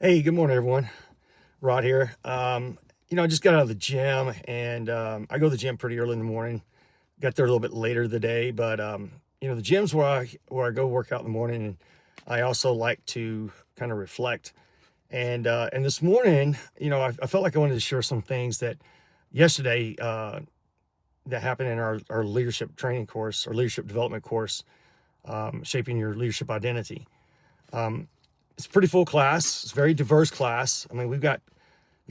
Hey, good morning, everyone. Rod here. I just got out of the gym and I go to the gym pretty early in the morning. Got there a little bit later the day, but the gym's where I go work out in the morning, and I also like to kind of reflect. And this morning, I felt like I wanted to share some things that yesterday that happened in our leadership training course, our leadership development course, shaping your leadership identity. It's a pretty full class. It's a very diverse class. I mean, we've got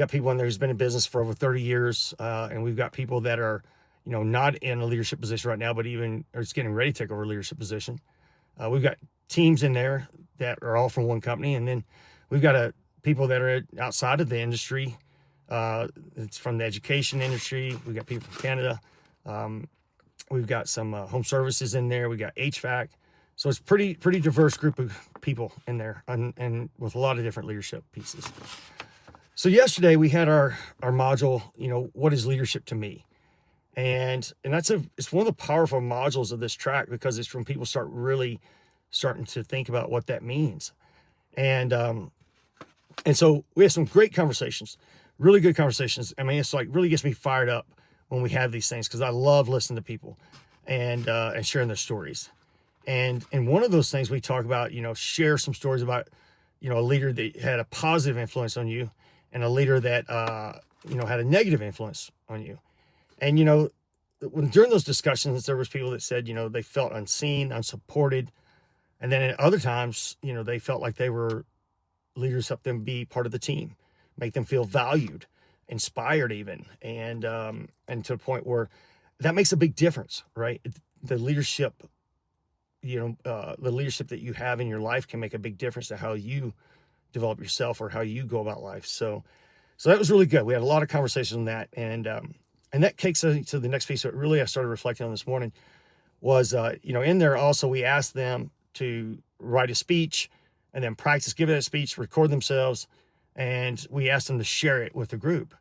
people in there who's been in business for over 30 years, and we've got people that are, not in a leadership position right now, but even are just getting ready to take over a leadership position. We've got teams in there that are all from one company, and then we've got people that are outside of the industry. It's from the education industry. We've got people from Canada. We've got some home services in there. We got HVAC. So it's pretty diverse group of people in there, and with a lot of different leadership pieces. So yesterday we had our module, what is leadership to me? And it's one of the powerful modules of this track, because it's when people starting to think about what that means. And so we had some great conversations, really good conversations. I mean, it's like really gets me fired up when we have these things, because I love listening to people and sharing their stories. And one of those things we talk about, share some stories about, a leader that had a positive influence on you, and a leader that, had a negative influence on you. And, during those discussions, there was people that said, they felt unseen, unsupported. And then at other times, they felt like leaders helped them be part of the team, make them feel valued, inspired even. And to the point where that makes a big difference, right? The leadership that you have in your life can make a big difference to how you develop yourself or how you go about life. So that was really good. We had a lot of conversations on that, and that takes us to the next piece that really I started reflecting on this morning was, in there also we asked them to write a speech and then practice giving that speech, record themselves, and we asked them to share it with the group.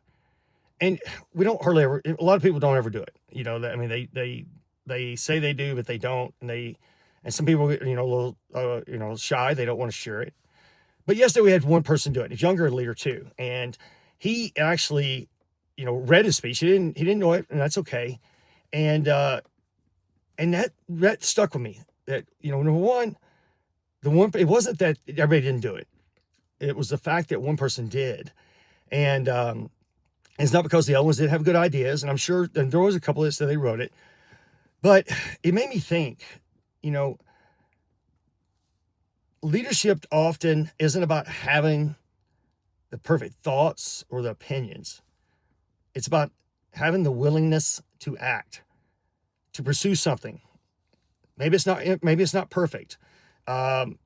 And we don't hardly ever. A lot of people don't ever do it. I mean, they say they do, but they don't, and some people, a little, shy. They don't want to share it. But yesterday we had one person do it, a younger leader too. And he actually, read his speech. He didn't know it, and that's okay. And that stuck with me. That, number one, it wasn't that everybody didn't do it. It was the fact that one person did. And it's not because the other ones didn't have good ideas. And I'm sure and there was a couple that said they wrote it. But it made me think, leadership often isn't about having the perfect thoughts or the opinions. It's about having the willingness to act, to pursue something. Maybe it's not perfect. And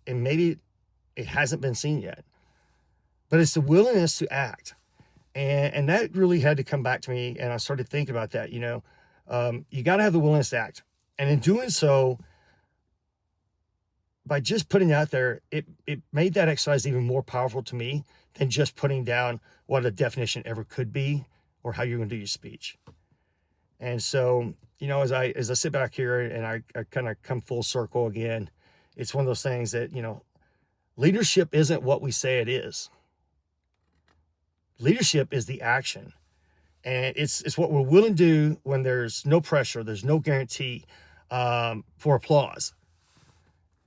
maybe it hasn't been seen yet, but it's the willingness to act. And that really had to come back to me. And I started thinking about that, you got to have the willingness to act. And in doing so, by just putting it out there, it made that exercise even more powerful to me than just putting down what a definition ever could be or how you're going to do your speech. And so, as I sit back here and I kind of come full circle again, it's one of those things that, leadership isn't what we say it is. Leadership is the action. And it's what we're willing to do when there's no pressure, there's no guarantee for applause.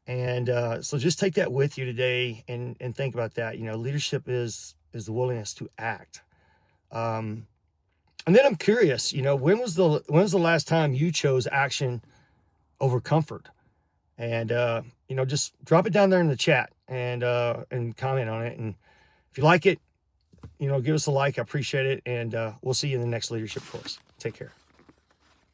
And so just take that with you today and think about that. Leadership is the willingness to act. And then I'm curious, when was the last time you chose action over comfort? And just drop it down there in the chat and comment on it. And if you like it, give us a like. I appreciate it. And we'll see you in the next leadership course. Take care.